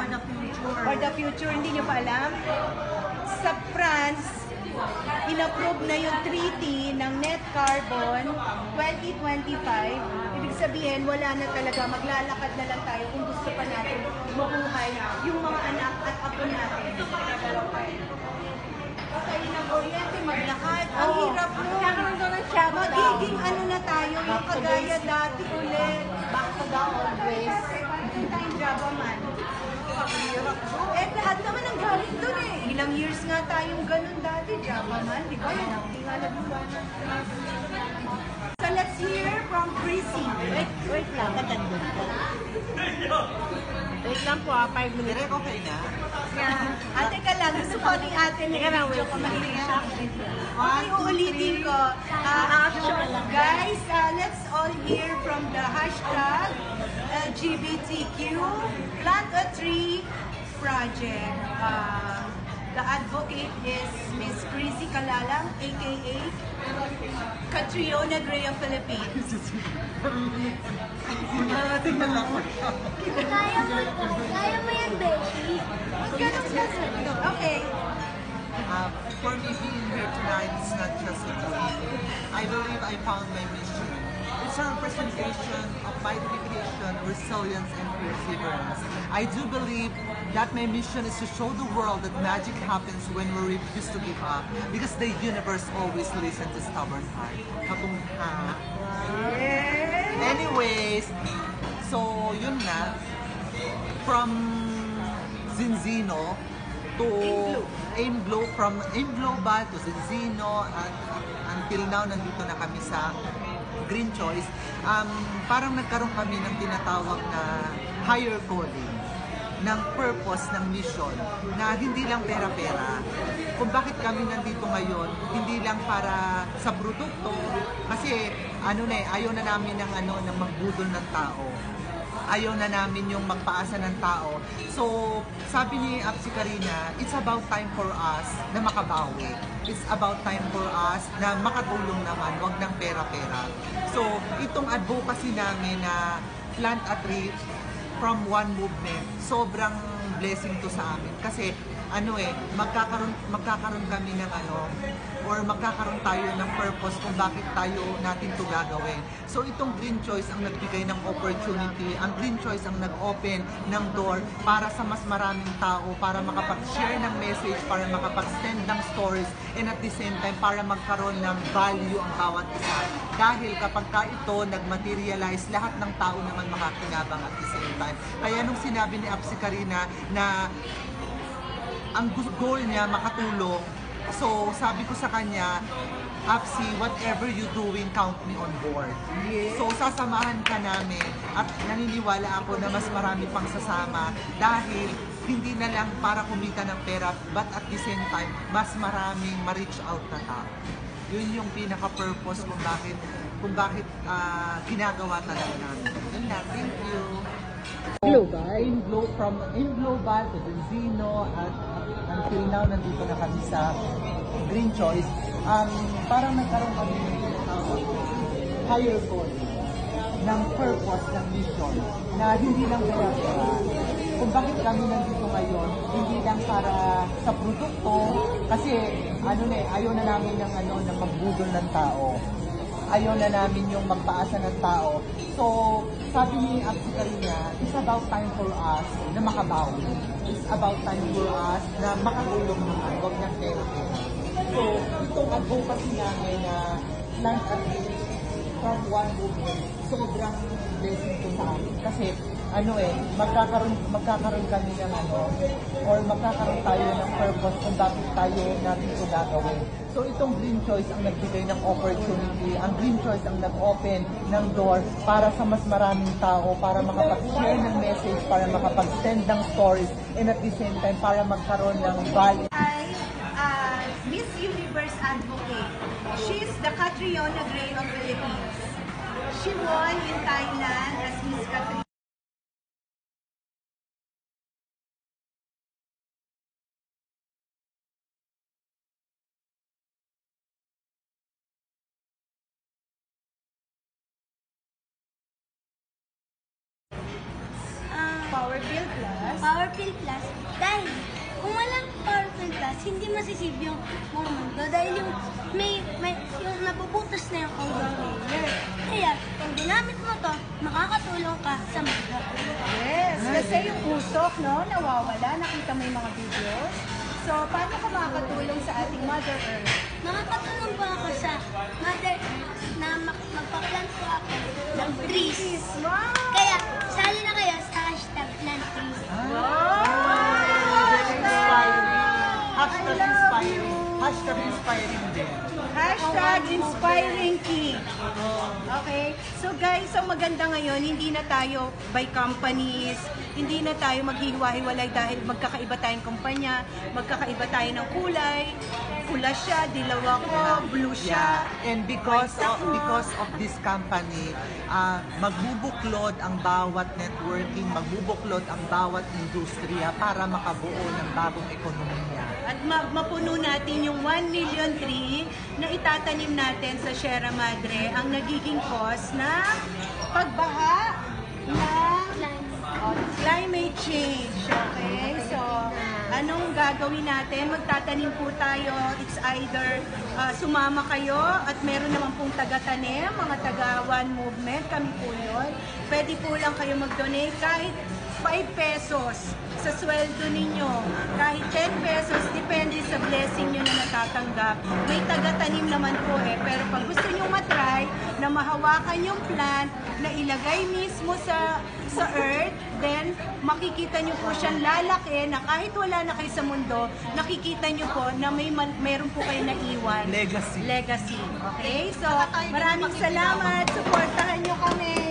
alam. For the future, hindi nyo pa alam? Sa France, in-approve na yung treaty ng net carbon 2025. Ibig sabihin, wala na talaga. Maglalakad na lang tayo kung gusto pa natin mabuhay yung mga anak at apo natin. Okay, na kuryente, maglakad. Ang hirap mo. Magiging ano na tayo, yung kagaya dati ulit. Back to the old ways. Parang tayong Java man. Eh, lahat naman ang galing dun eh. Ilang years nga tayong ganun dati, Java man. Di ba? Hindi nga nagluwa na. So let's hear from Chrissy. Wait lang, katandun ko. Wait lang po 5 minutes. Direk, okay na? Yeah. Ate ka lang, gusto ko ni ate na video ko mahilig siya. Okay, uulitin ko. Guys, let's all hear from the hashtag LGBTQ Plant a Tree Project. The advocate is Miss Chrissy Calalang, aka Catriona Gray of Philippines. Kaya mo yan, Becky. Ganun kasi. Okay. For me, being here tonight is not just a dream. I believe I found my mission. It's a representation of my dedication, resilience, and perseverance. I do believe that my mission is to show the world that magic happens when we refuse to give up, because the universe always listens to stubborn heart. Kapungha. Anyways, so yun na. From Zinzino to Aim Global, from Aim Global to Zinzino, and until now nandito na kami sa Green Choice. Parang nagkaroon kami ng tinatawag na higher calling, ng purpose, ng mission, na hindi lang pera-pera. Kung bakit kami nandito ngayon, hindi lang para sa produkto, kasi ayaw na namin ng magbudol ng tao. Ayaw na namin yung magpaasa ng tao. So, sabi ni Apsi Karina, it's about time for us na makabawi. It's about time for us na makatulong naman, wag ng pera-pera. So, itong advocacy namin na plant a tree from one movement, sobrang blessing to sa amin. Kasi, magkakaroon kami ng or magkakaroon tayo ng purpose kung bakit natin to gagawin. So itong Green Choice ang nagbigay ng opportunity, ang Green Choice ang nag-open ng door para sa mas maraming tao, para makapag-share ng message, para makapag-send ng stories, and at the same time para magkaroon ng value ang bawat isa. Dahil kapag ito nag-materialize, lahat ng tao naman makakinabang at the same time. Kaya nung sinabi ni Apsi Karina na ang goal niya makatulong, so sabi ko sa kanya, Apsi, whatever you doing, count me on board. Yeah. So sasamahan ka namin at naniniwala ako na mas marami pang sasama dahil hindi na lang para kumita ng pera, but at the same time, mas maraming ma-reach out na tao. Yun yung pinaka-purpose kung bakit ginagawa talaga namin. Yun na, thank you. Global? From Global to Zinzino, at until now nandito na kami sa Green Choice. Parang nagkaroon kami ng higher goal, ng purpose, ng mission, na hindi lang pera-pera. Kung bakit kami nandito ngayon, hindi lang para sa produkto, kasi ayaw na namin ng magbudol ng tao. Ayaw na namin yung magpaasa ng tao. So, sabi ni Apsi Karina, it's about time for us na makabawi. It's about time for us na makatulong naman, huwag ng pera-pera. So, itong advocacy namin na plant a tree from one movement, sobrang blessing to sa amin. Kasi, magkakaroon kami ng or magkakaroon tayo ng purpose kung bakit natin ito gagawin. So itong Green Choice ang nagbigay ng opportunity, ang Green Choice ang nag-open ng door para sa mas maraming tao, para makapag-share ng message, para makapag-send ng stories, and at the same time para magkaroon ng value. Miss Universe advocate. She's the Catriona Gray of Philippines. She won in Thailand as Miss Catriona. Power Bill Plus. Powerfill Plus dahil kung walang Powerfill Plus, hindi masisave yung buong mundo dahil yung yung nabubutas na yung ozone layer. Kaya, kung ginamit mo to, makakatulong ka sa mundo. Yes, kasi yung usok, no, nawawala. Nakita mo yung mga videos. So, paano ka makakatulong sa ating Mother Earth? Makakatulong po ako sa Mother Earth na magpa-plant po ako ng trees. Wow! Kaya, sali na kayo sa hashtag plant trees. Hashtag inspiring. Hashtag inspiring din. Hashtag inspiring king. Okay? So guys, ang maganda ngayon, hindi na tayo by companies, hindi na tayo maghihiwa-hiwalay dahil magkakaiba tayong kumpanya, magkakaiba tayo ng kulay. Pula siya, dilaw ako, blue siya. And because of this company, magbubuklod ang bawat networking, magbubuklod ang bawat industriya para makabuo ng bagong ekonomiya. At mapuno natin yung 1 million tree na itatanim natin sa Sierra Madre ang nagiging cause na pagbaha ng climate change. Okay? So, anong gagawin natin? Magtatanim po tayo. It's either sumama kayo at meron naman pong taga-tanim, mga taga-one movement, kami po yun. Pwede po lang kayo mag-donate kahit 5 pesos sa sweldo ninyo. Kahit 10 pesos, depende sa blessing nyo na natatanggap. May taga-tanim naman po pero pag gusto nyo matry na mahawakan yung plant, na ilagay mismo sa earth, then makikita nyo po siyang lalaki na kahit wala na kayo sa mundo, nakikita nyo po na meron po kayo naiwan. Legacy. Legacy. Okay? So, maraming salamat. Supportahan nyo kami.